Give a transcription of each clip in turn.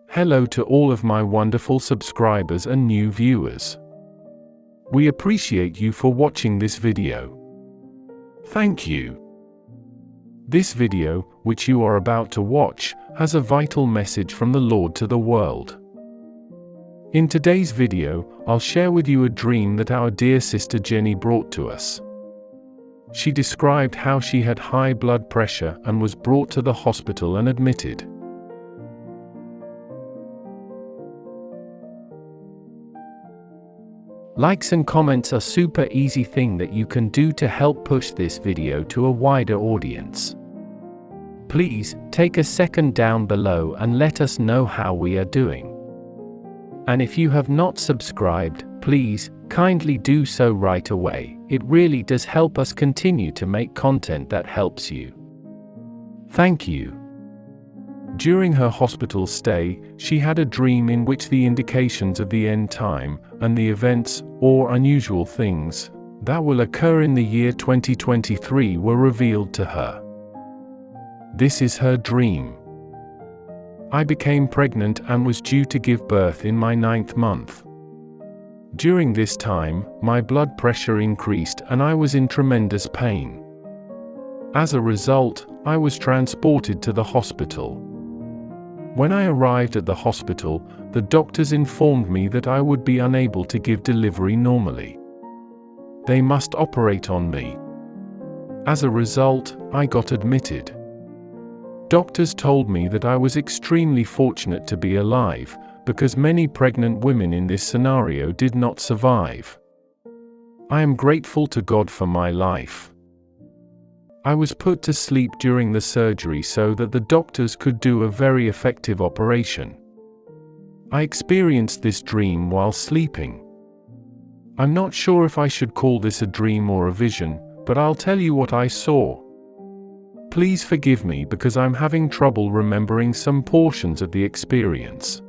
Hello to all of my wonderful subscribers and new viewers. We appreciate you for watching this video. Thank you. This video, which you are about to watch, has a vital message from the Lord to the world. In today's video, I'll share with you a dream that our dear sister Jenny brought to us. She described how she had high blood pressure and was brought to the hospital and admitted. Likes and comments are super easy thing that you can do to help push this video to a wider audience. Please, take a second down below and let us know how we are doing. And if you have not subscribed, please, kindly do so right away. It really does help us continue to make content that helps you. Thank you. During her hospital stay, she had a dream in which the indications of the end time, and the events, or unusual things, that will occur in the year 2023 were revealed to her. This is her dream. I became pregnant and was due to give birth in my 9th month. During this time, my blood pressure increased and I was in tremendous pain. As a result, I was transported to the hospital. When I arrived at the hospital, the doctors informed me that I would be unable to give delivery normally. They must operate on me. As a result, I got admitted. Doctors told me that I was extremely fortunate to be alive, because many pregnant women in this scenario did not survive. I am grateful to God for my life. I was put to sleep during the surgery so that the doctors could do a very effective operation. I experienced this dream while sleeping. I'm not sure if I should call this a dream or a vision, but I'll tell you what I saw. Please forgive me because I'm having trouble remembering some portions of the experience.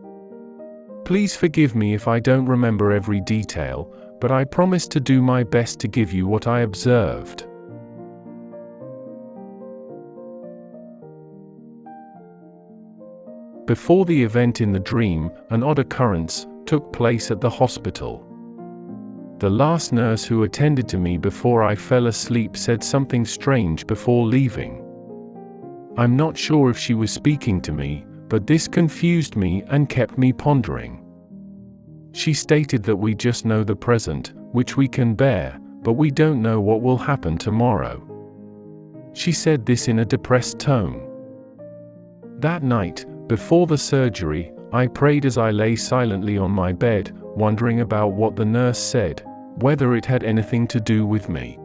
Please forgive me if I don't remember every detail, but I promise to do my best to give you what I observed. Before the event in the dream, an odd occurrence took place at the hospital. The last nurse who attended to me before I fell asleep said something strange before leaving. I'm not sure if she was speaking to me, but this confused me and kept me pondering. She stated that we just know the present, which we can bear, but we don't know what will happen tomorrow. She said this in a depressed tone. That night, before the surgery, I prayed as I lay silently on my bed, wondering about what the nurse said, whether it had anything to do with me.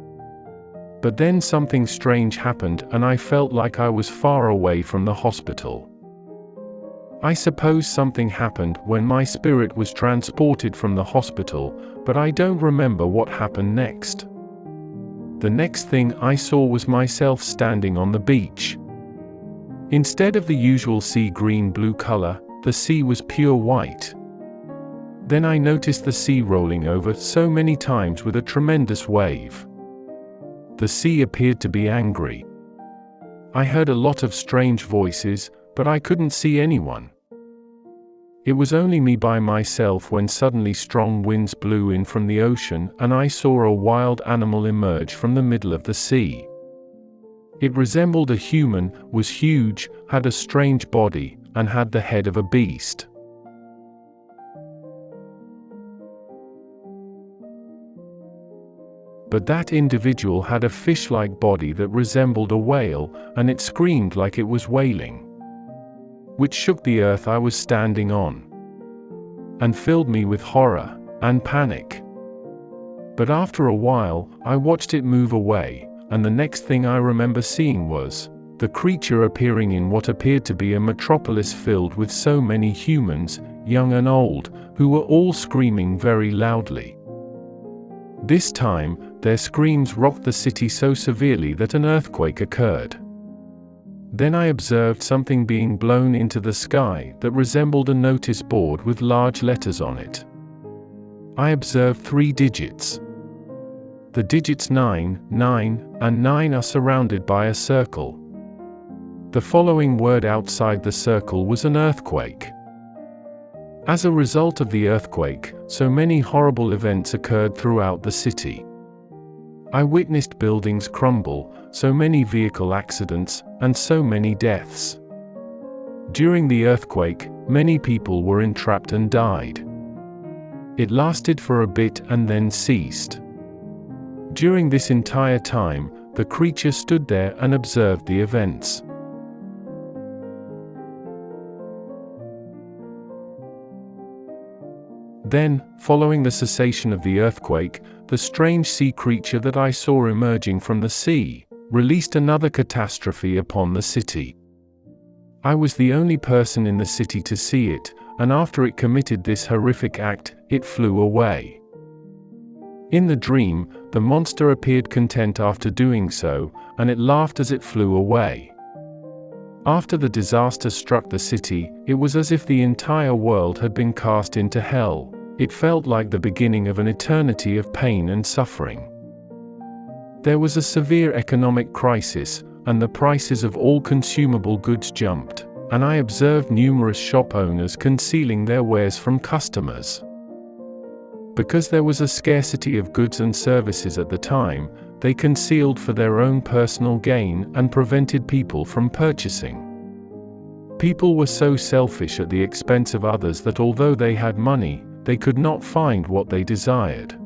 But then something strange happened and I felt like I was far away from the hospital. I suppose something happened when my spirit was transported from the hospital, but I don't remember what happened next. The next thing I saw was myself standing on the beach. Instead of the usual sea green-blue color, the sea was pure white. Then I noticed the sea rolling over so many times with a tremendous wave. The sea appeared to be angry. I heard a lot of strange voices, but I couldn't see anyone. It was only me by myself when suddenly strong winds blew in from the ocean and I saw a wild animal emerge from the middle of the sea. It resembled a human, was huge, had a strange body, and had the head of a beast. But that individual had a fish-like body that resembled a whale, and it screamed like it was wailing, which shook the earth I was standing on, and filled me with horror and panic. But after a while, I watched it move away, and the next thing I remember seeing was the creature appearing in what appeared to be a metropolis filled with so many humans, young and old, who were all screaming very loudly. This time, their screams rocked the city so severely that an earthquake occurred. Then I observed something being blown into the sky that resembled a notice board with large letters on it. I observed 3 digits. The digits 9, 9, and 9 are surrounded by a circle. The following word outside the circle was an earthquake. As a result of the earthquake, so many horrible events occurred throughout the city. I witnessed buildings crumble, so many vehicle accidents, and so many deaths. During the earthquake, many people were entrapped and died. It lasted for a bit and then ceased. During this entire time, the creature stood there and observed the events. Then, following the cessation of the earthquake, the strange sea creature that I saw emerging from the sea released another catastrophe upon the city. I was the only person in the city to see it, and after it committed this horrific act, it flew away. In the dream, the monster appeared content after doing so, and it laughed as it flew away. After the disaster struck the city, it was as if the entire world had been cast into hell. It felt like the beginning of an eternity of pain and suffering. There was a severe economic crisis, and the prices of all consumable goods jumped, and I observed numerous shop owners concealing their wares from customers. Because there was a scarcity of goods and services at the time, they concealed for their own personal gain and prevented people from purchasing. People were so selfish at the expense of others that although they had money, they could not find what they desired.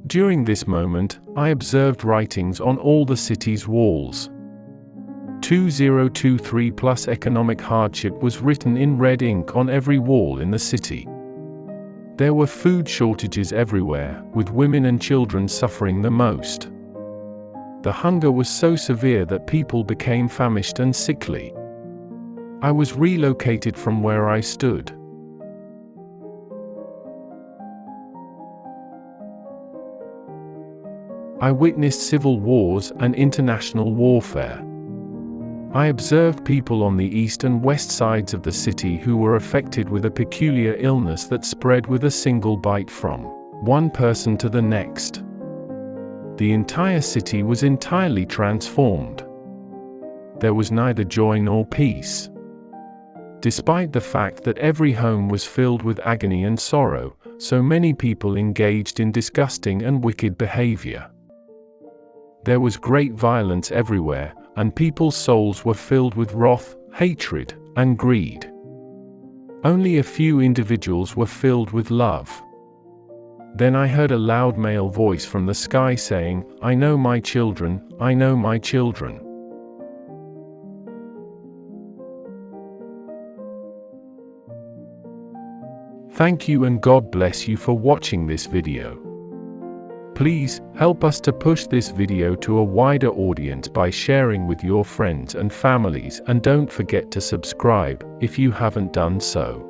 During this moment, I observed writings on all the city's walls. 2023 plus economic hardship was written in red ink on every wall in the city. There were food shortages everywhere, with women and children suffering the most. The hunger was so severe that people became famished and sickly. I was relocated from where I stood. I witnessed civil wars and international warfare. I observed people on the east and west sides of the city who were affected with a peculiar illness that spread with a single bite from one person to the next. The entire city was entirely transformed. There was neither joy nor peace. Despite the fact that every home was filled with agony and sorrow, so many people engaged in disgusting and wicked behavior. There was great violence everywhere, and people's souls were filled with wrath, hatred, and greed. Only a few individuals were filled with love. Then I heard a loud male voice from the sky saying, "I know my children, I know my children." Thank you and God bless you for watching this video. Please, help us to push this video to a wider audience by sharing with your friends and families, and don't forget to subscribe if you haven't done so.